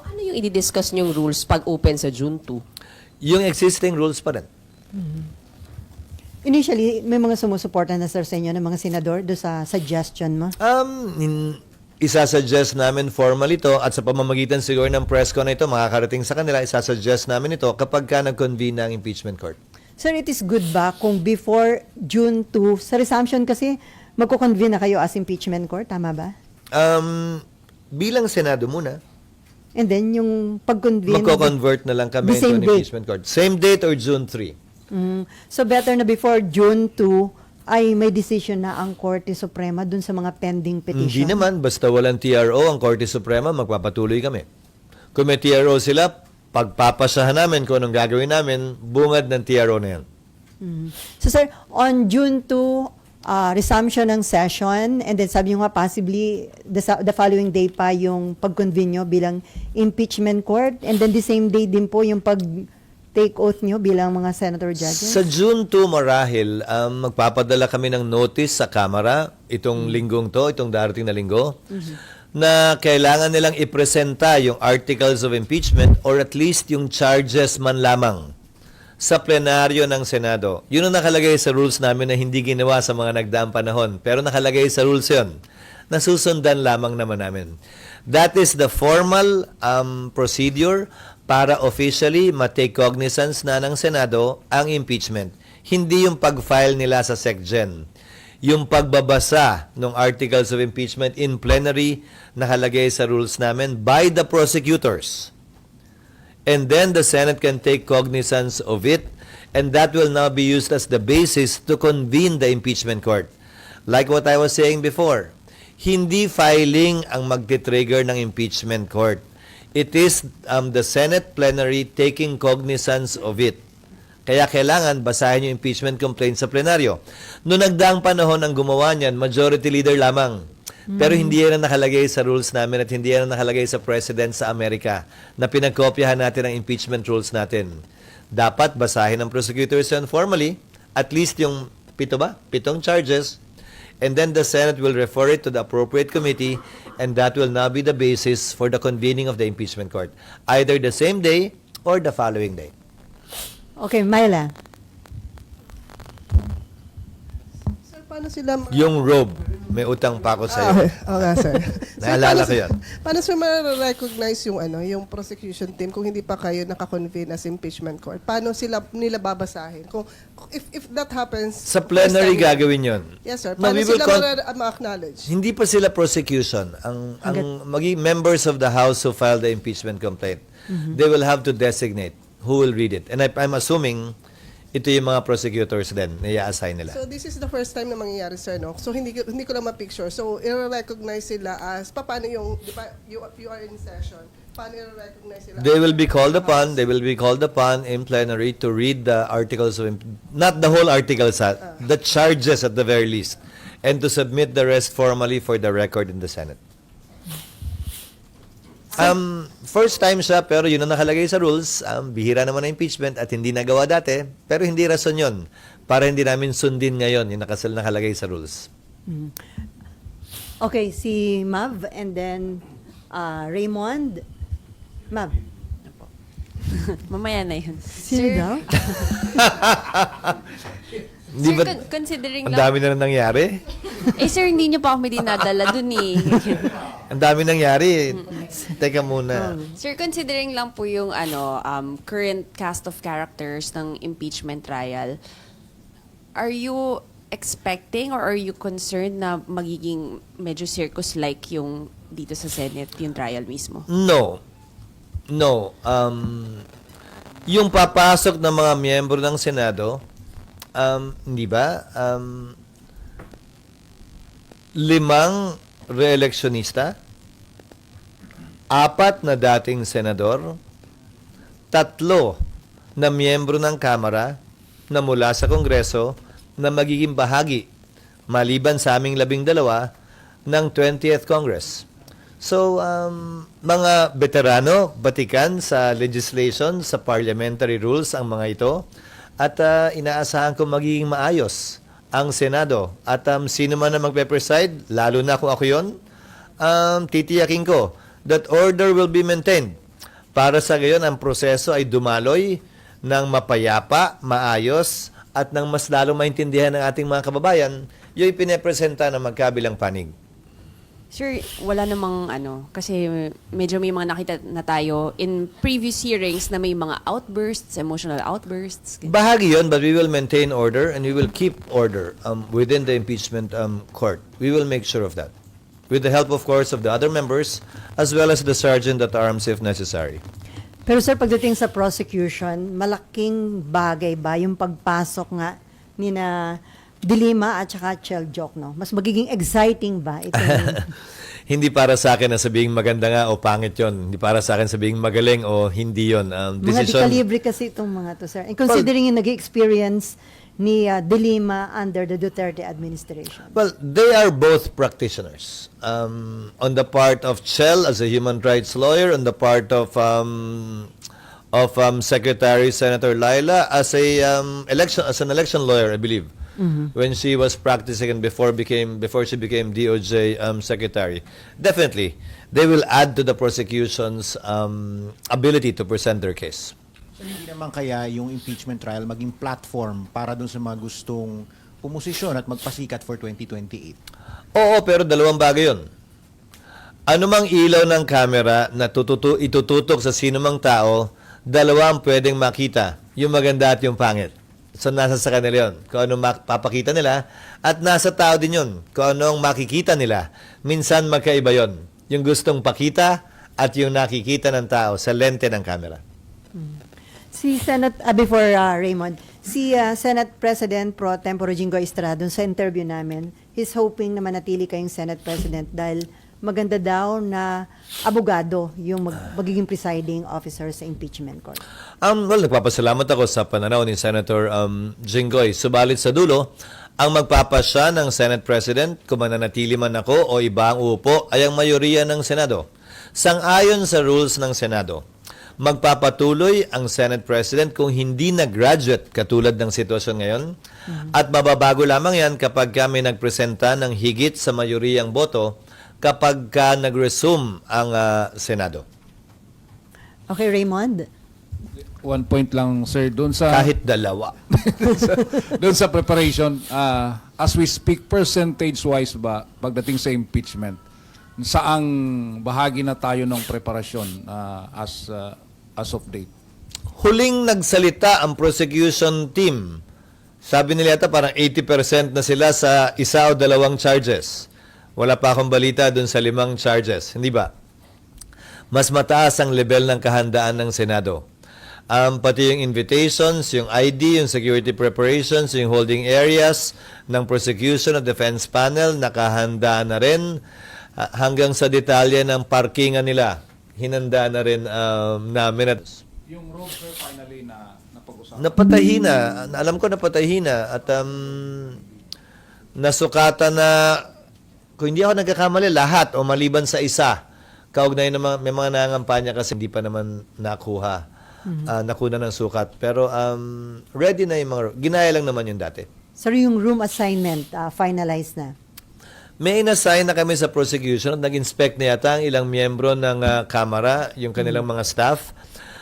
Ano yung i-discuss niyong rules pag open sa June 2? Yung existing rules pa rin. Initially, may mga sumusuporta na sir sa inyo ng mga senador do sa suggestion mo? Isasuggest namin formally ito at sa pamamagitan siguro ng press con na ito, makakarating sa kanila, isasuggest namin ito kapag ka nag-convene ng impeachment court. Sir, it is good ba kung before June 2, sa resumption kasi, magko-convene na kayo as impeachment court, tama ba? Bilang Senado muna, And then, yung pag-convene... magko-convert na lang kami the into same an date. impeachment court. Same date or June 3? So, better na before June 2, ay may decision na ang Korte Suprema dun sa mga pending petition. Hindi naman, basta walang TRO, ang Korte Suprema, magpapatuloy kami. Kung may TRO sila, pagpapasahan namin kung anong gagawin namin, bungad ng TRO na yan. So, sir, on June 2, resumption ng session, and then sabi nyo nga possibly the following day pa yung pag-convene nyo bilang impeachment court, and then the same day din po yung pag-take oath nyo bilang mga senator judges? Sa June 2 marahil, magpapadala kami ng notice sa Kamara itong linggong to, itong darating na linggo, na kailangan nilang ipresenta yung articles of impeachment or at least yung charges man lamang sa plenaryo ng Senado. Yun ang nakalagay sa rules namin na hindi ginawa sa mga nagdaang panahon. Pero nakalagay sa rules yun. Nasusundan lamang naman namin. That is the formal procedure para officially matake cognizance na ng Senado ang impeachment. Hindi yung pag-file nila sa SecGen. Yung pagbabasa ng articles of impeachment in plenary nakalagay sa rules namin by the prosecutors. And then the Senate can take cognizance of it, and that will now be used as the basis to convene the impeachment court. Like what I was saying before, hindi filing ang magti-trigger ng impeachment court. It is the Senate plenary taking cognizance of it. Kaya kailangan basahin yung impeachment complaint sa plenaryo. Noong nagdaang panahon ang gumawa niyan, majority leader lamang. Pero hindi yan ang nakalagay sa rules namin at hindi yan ang nakalagay sa President sa Amerika na pinagkopyahan natin ang impeachment rules natin. Dapat basahin ng prosecutors yan formally, at least yung pitong charges, and then the Senate will refer it to the appropriate committee, and that will now be the basis for the convening of the impeachment court, either the same day or the following day. Okay, Myla. Sir, paano sila... Yung robe, may utang pa ako sa'yo. Okay, sir. Naalala ko yan. Paano sir ma-recognize yung yung prosecution team kung hindi pa kayo naka-convene as impeachment court? Paano nila babasahin? Kung if that happens Sa plenary first time- gagawin yon. Yes sir. No, Paano we will sila ma-acknowledge? Hindi pa sila prosecution. Ang maging members of the House who filed the impeachment complaint, they will have to designate who will read it. And I'm assuming ito yung mga prosecutors din na i-assign nila. So this is the first time na mangyayari sir, no? So hindi ko lang ma-picture. So i-recognize sila as paano yung di ba, you are in session. Paano i-recognize sila? They will be called upon. They will be called upon in plenary to read the articles of not the whole articles, the charges at the very least, and to submit the rest formally for the record in the Senate. First time siya, pero yun ang nakalagay sa rules. Bihira naman ang impeachment at hindi nagawa dati, pero hindi rason yun para hindi namin sundin ngayon yung nakalagay sa rules. Okay, si Mav, and then Raymond. Mav. Mamaya na yun. Sino daw? Hindi Sir, ba, considering ang lang... dami na nangyari? sir, hindi niyo pa kami dinadala dun eh. Ang dami nangyari. Teka muna. Sir, considering lang po yung current cast of characters ng impeachment trial, are you expecting or are you concerned na magiging medyo circus-like yung dito sa Senate, yung trial mismo? No. No. Yung papasok ng mga miyembro ng Senado, hindi ba? 5 re-electionista, 4 na dating senador, 3 na miyembro ng Kamara na mula sa Kongreso na magiging bahagi, maliban sa aming 12, ng 20th Congress. So, mga veterano, batikan sa legislation, sa parliamentary rules ang mga ito, at inaasahan ko magiging maayos ang Senado. At sino man na magpe-preside, lalo na kung ako yun, titiyakin ko that order will be maintained para sa gayon ang proseso ay dumaloy ng mapayapa, maayos, at ng mas lalong maintindihan ng ating mga kababayan, yung ipinapresenta ng magkabilang panig. Sir, wala namang kasi medyo may mga nakita na tayo in previous hearings na may mga outbursts, emotional outbursts. Bahagi yun, but we will maintain order and we will keep order within the impeachment court. We will make sure of that. With the help, of course, of the other members, as well as the sergeant at arms if necessary. Pero sir, pagdating sa prosecution, malaking bagay ba yung pagpasok nga ni na Dilima at saka Chel Jokno? Mas magiging exciting ba ito? Hindi para sa akin na sabihing maganda nga o pangit yon. Hindi para sa akin sabihing magaling o hindi yon. Mga di-calibre kasi itong mga to, sir. And considering yung nag-experience ni Dilima under the Duterte administration. Well, they are both practitioners. On the part of Chel as a human rights lawyer, on the part of Secretary Senator Laila as an election lawyer, I believe. When she was practicing and before she became DOJ secretary. Definitely, they will add to the prosecution's ability to present their case. So, hindi naman kaya yung impeachment trial maging platform para dun sa mga gustong pumosisyon at magpasikat for 2028? Oo, pero dalawang bagay yun. Anumang ilaw ng camera na itututok sa sinumang tao, dalawa ang pwedeng makita, yung maganda at yung pangit. So, nasa sa kanila yun. Kung anong mapapakita nila, at nasa tao din yun. Kung anong makikita nila. Minsan magkaiba yun. Yung gustong pakita at yung nakikita ng tao sa lente ng camera. Before Raymond, Senate President Pro Tempore Jingo Estrada, sa interview namin, he's hoping na manatili kayong Senate President dahil maganda daw na abogado yung magiging presiding officer sa impeachment court. Well, nagpapasalamat ako sa pananaw ni Senator Jinggoy. Subalit sa dulo, ang magpapasya ng Senate President, kung mananatili man ako o iba ang uupo, ay ang mayoriya ng Senado. Sang-ayon sa rules ng Senado, magpapatuloy ang Senate President kung hindi na-graduate katulad ng sitwasyon ngayon at mababago lamang yan kapag kami nagpresenta ng higit sa mayoriyang boto kapag nag-resume ang Senado. Okay, Raymond? One point lang, sir, doon sa Kahit dalawa. doon sa preparation, as we speak, percentage-wise ba, pagdating sa impeachment, saang bahagi na tayo ng preparasyon as of date? Huling nagsalita ang prosecution team. Sabi nila yata parang 80% na sila sa isa o dalawang charges. Wala pa akong balita dun sa 5 charges. Hindi ba? Mas mataas ang level ng kahandaan ng Senado. Pati yung invitations, yung ID, yung security preparations, yung holding areas ng prosecution at defense panel, nakahanda na rin. Hanggang sa detalye ng parkingan nila, hinanda na rin namin. Yung road, sir, finally na napag-usapan. Napatahi na. Alam ko napatahi na. At nasukatan na, kung hindi ako nagkakamali, lahat o maliban sa isa. Kaugnay na may mga nangangampanya kasi hindi pa naman nakuha. Nakuna ng sukat. Pero ready na yung mga, ginaya lang naman yung dati. Sir, yung room assignment, finalized na? May inassign na kami sa prosecution at nag-inspect na yata ang ilang miyembro ng Kamara, yung kanilang mga staff.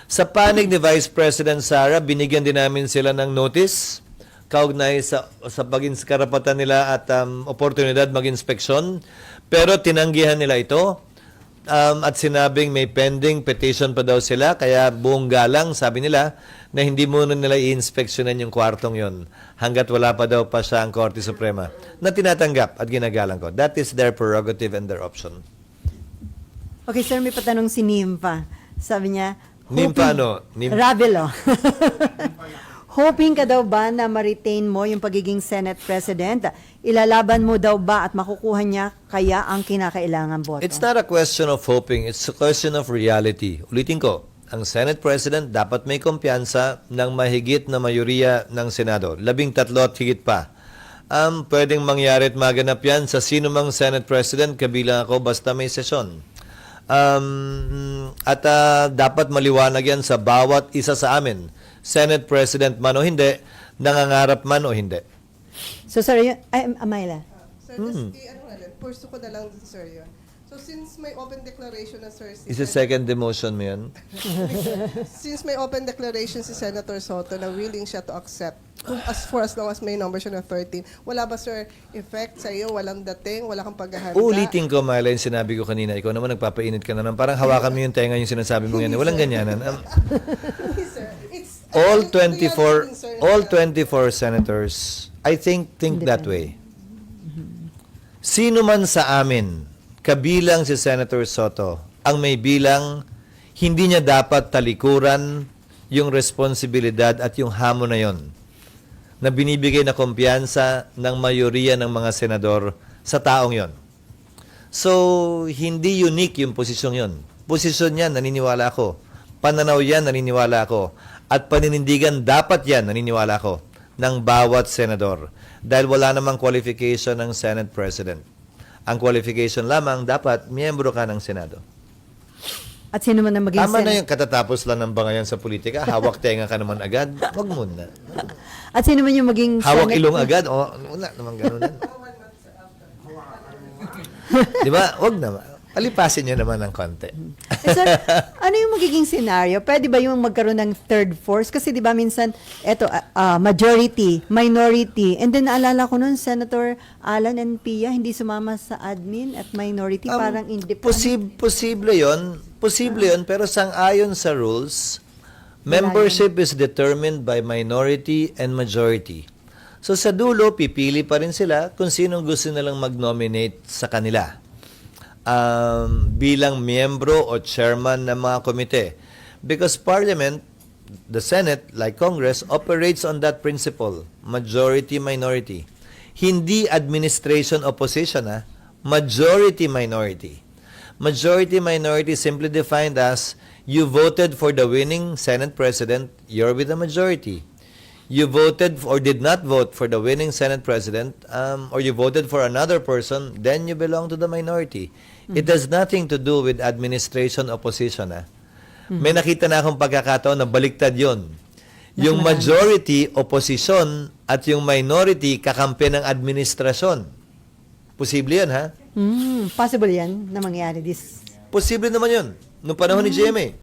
Sa panig ni Vice President Sara, binigyan din namin sila ng notice kaugnay sa karapatan nila at oportunidad mag-inspeksyon. Pero tinanggihan nila ito at sinabing may pending petition pa daw sila, kaya buong galang sabi nila na hindi muna nila i-inspeksyonan yung kwartong yon hanggat wala pa daw pa siya ang Korte Suprema na tinatanggap at ginagalang ko. That is their prerogative and their option. Okay, sir, may patanong si Nimpa. Sabi niya, Nimpa ano? Ravelo. Hoping ka daw ba na ma-retain mo yung pagiging Senate President? Ilalaban mo daw ba at makukuha niya kaya ang kinakailangan boto? It's not a question of hoping, it's a question of reality. Ulitin ko, ang Senate President dapat may kumpiyansa ng mahigit na mayoriya ng Senado. 13 at higit pa. Pwedeng mangyari at maganap yan sa sino mang Senate President, kabilang ako basta may sesyon. Dapat maliwanag yan sa bawat isa sa amin. Senate President man o hindi, nangangarap man o hindi. So, sir, Amayla. Sir, just ano nga lang, purso ko na lang, sir, yun. So since may open declaration na sir, Is the second demotion mo yan? since may open declaration si Senator Soto na willing siya to accept as long as may number siya na 13, wala ba sir effect sa iyo? Walang dating, wala kang paghahanda? Uulitin ko, Marla, yung sinabi ko kanina. Ikaw naman nagpapainit ka na naman. Parang hawakan mo yung tenga yung sinasabi mo yan. Walang ganyanan. Hindi, sir. It's all actually, we are concerned all na- 24 senators, I think that way. Sino man sa amin, kabilang si Senator Soto, ang may bilang, hindi niya dapat talikuran yung responsibilidad at yung hamon na yon na binibigay na kumpiyansa ng mayoriya ng mga senador sa taong yon. So, hindi unique yung posisyon yon. Posisyon yan, naniniwala ako. Pananaw yan, naniniwala ako. At paninindigan dapat yan, naniniwala ako, ng bawat senador. Dahil wala namang qualification ng Senate President. Ang qualification lamang, dapat miyembro ka ng Senado. At sino man ang maging Tama na Senate- yung katatapos lang ng bangayan sa politika. Hawak tenga ka naman agad. Wag muna. At sino man yung maging Hawak Senate- ilong agad. O, wala naman ganun. Di ba? Wag naman. Palipasin nyo naman ng konti. Sir, ano yung magiging scenario? Pwede ba yung magkaroon ng third force? Kasi di ba minsan, eto, majority, minority, and then naalala ko nun, Senator Alan and Pia, hindi sumama sa admin at minority, parang independent. Posible yon, pero sang-ayon sa rules, membership is determined by minority and majority. So sa dulo, pipili pa rin sila kung sinong gusto nilang mag-nominate sa kanila bilang miyembro o chairman ng mga komite. Because Parliament, the Senate, like Congress, operates on that principle, majority-minority. Hindi administration opposition, majority-minority. Majority-minority simply defined as you voted for the winning Senate President, you're with the majority. You voted or did not vote for the winning Senate President, or you voted for another person, then you belong to the minority. It has nothing to do with administration opposition. May nakita na akong pagkakataon na baliktad yon. Yung majority, opposition, at yung minority, kakampi ng administrasyon. Posible yan, ha? Possible yan na mangyari this. Posible naman yun. Noong panahon ni GMA.